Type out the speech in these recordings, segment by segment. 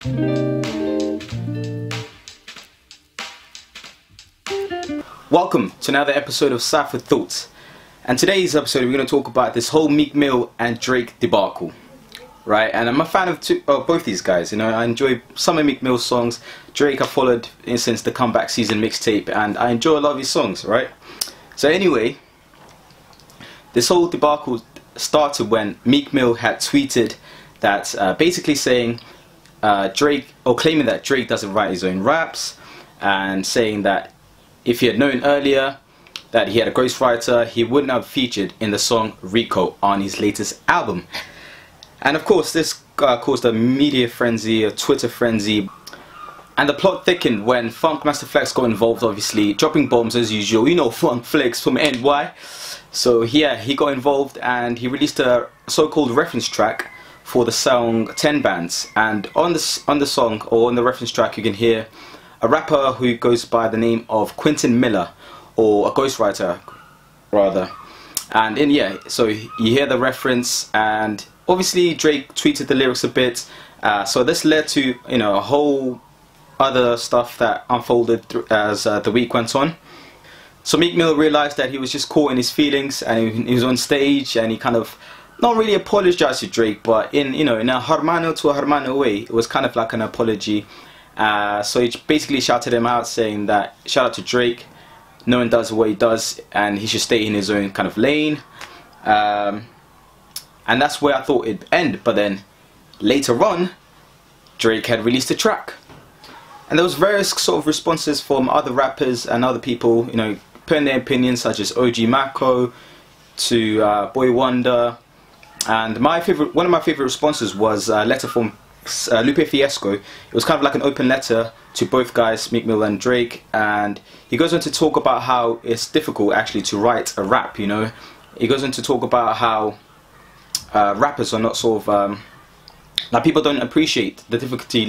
Welcome to another episode of Cypher Thoughts, and today's episode we're going to talk about this whole Meek Mill and Drake debacle, right? And I'm a fan of both these guys. You know, I enjoy some of Meek Mill's songs. Drake I followed since the Comeback Season mixtape, and I enjoy a lot of his songs, right? So anyway, this whole debacle started when Meek Mill had tweeted that basically saying Drake, or claiming that Drake doesn't write his own raps, and saying that if he had known earlier that he had a ghostwriter, he wouldn't have featured in the song Rico on his latest album. And of course this caused a media frenzy, a Twitter frenzy, and the plot thickened when Funk Master Flex got involved, obviously dropping bombs as usual. You know, Funk Flex from NY. So yeah, he got involved and he released a so-called reference track for the song 10 Bands, and on the song, or on the reference track, you can hear a rapper who goes by the name of Quentin Miller, or a ghostwriter rather. And so you hear the reference, and obviously Drake tweeted the lyrics a bit, so this led to, you know, a whole other stuff that unfolded as the week went on. So Meek Mill realized that he was just caught in his feelings, and he was on stage and he kind of not really apologized to Drake, but in a hermano to a hermano way, it was kind of like an apology. So he basically shouted him out, saying that shout out to Drake, no one does what he does and he should stay in his own kind of lane. And that's where I thought it'd end, but then later on Drake had released a track, and there was various sort of responses from other rappers and other people, you know, putting their opinions, such as OG Mako to Boy Wonder. And one of my favorite responses was a letter from Lupe Fiasco. It was kind of like an open letter to both guys, Meek Mill and Drake, and he goes on to talk about how it's difficult actually to write a rap. You know, he goes on to talk about how rappers are not sort of like, people don't appreciate the difficulty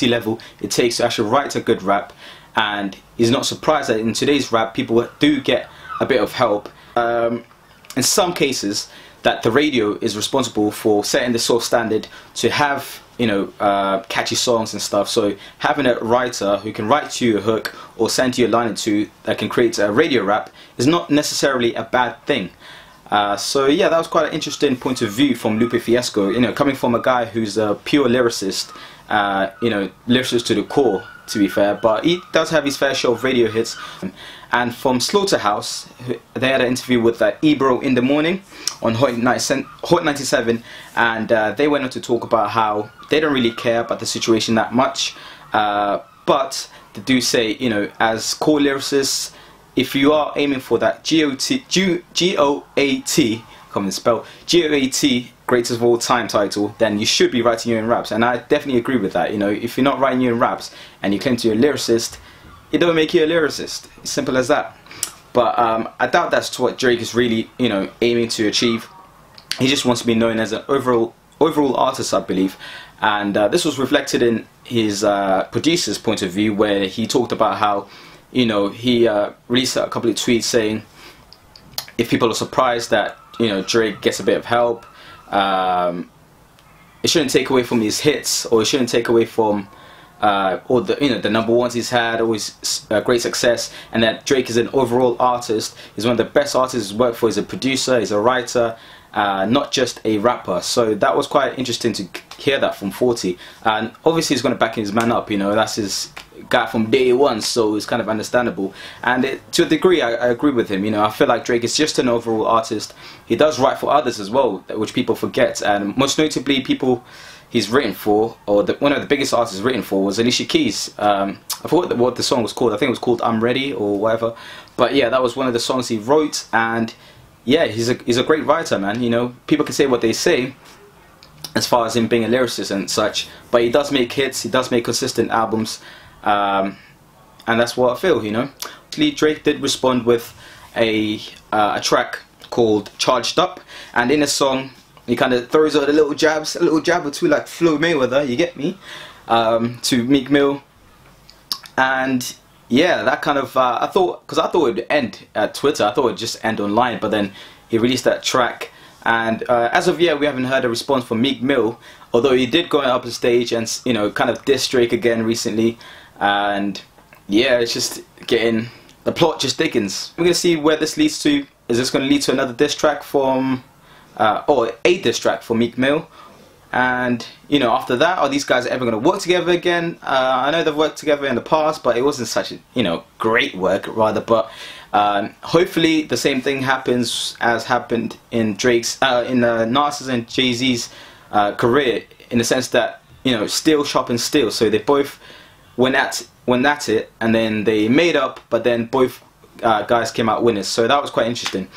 level it takes to actually write a good rap, and he's not surprised that in today's rap people do get a bit of help. In some cases, that the radio is responsible for setting the sort of standard to have, you know, catchy songs and stuff. So having a writer who can write you a hook or send you a line or two that can create a radio rap is not necessarily a bad thing. So yeah, that was quite an interesting point of view from Lupe Fiasco, you know, coming from a guy who's a pure lyricist, you know, lyricist to the core, to be fair, but he does have his fair share of radio hits. And from Slaughterhouse, they had an interview with Ebro in the morning on Hot 97, and they went on to talk about how they don't really care about the situation that much, but they do say, you know, as core lyricists, if you are aiming for that G-O-A-T, come and spell, G-O-A-T, greatest of all time title, then you should be writing your own raps. And I definitely agree with that. You know, if you're not writing your own raps and you claim to be a lyricist, it don't make you a lyricist. It's simple as that. But I doubt that's what Drake is really, you know, aiming to achieve. He just wants to be known as an overall artist, I believe. And this was reflected in his producer's point of view, where he talked about how, you know, he released a couple of tweets saying if people are surprised that, you know, Drake gets a bit of help, it shouldn't take away from his hits, or it shouldn't take away from all the, you know, the number ones he's had, always great success, and that Drake is an overall artist. He's one of the best artists he's worked for. He's a producer, he's a writer, not just a rapper. So that was quite interesting to hear that from 40, and obviously he's going to back his man up. You know, that's his guy from day one, so it's kind of understandable. And to a degree, I agree with him. You know, I feel like Drake is just an overall artist. He does write for others as well, which people forget, and most notably people he's written for, or one of the biggest artists written for, was Alicia Keys. I forgot what the song was called. I think it was called I'm Ready or whatever. But yeah, that was one of the songs he wrote, and yeah, he's a great writer, man. You know, people can say what they say as far as him being a lyricist and such, but he does make hits, he does make consistent albums, and that's what I feel, you know. Actually, Drake did respond with a track called Charged Up, and in the song he kind of throws out a little jab or two, like Flo Mayweather, you get me, to Meek Mill. And yeah, that kind of, I thought it would end at Twitter, I thought it would just end online, but then he released that track, And as of yet, we haven't heard a response from Meek Mill, although he did go up the stage and, you know, kind of diss Drake again recently. And yeah, it's just getting, the plot just thickens. We're gonna see where this leads to. Is this gonna lead to another diss track from, or a diss track for Meek Mill? And, you know, after that, are these guys ever going to work together again? I know they've worked together in the past, but it wasn't such a, you know, great work, rather. But hopefully the same thing happens as happened in Drake's, in Nas's and Jay-Z's career, in the sense that, you know, steel sharpens steel. So they both went at it, and then they made up, but then both guys came out winners. So that was quite interesting.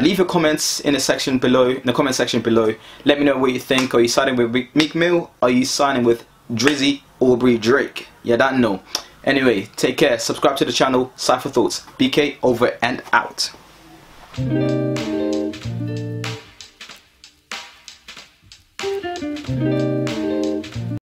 Leave your comments in the section below. In the comment section below, let me know what you think. Are you siding with Meek Mill? Are you siding with Drizzy, Aubrey, Drake? Yeah, that no. Anyway, take care. Subscribe to the channel. Cypher Thoughts. BK over and out.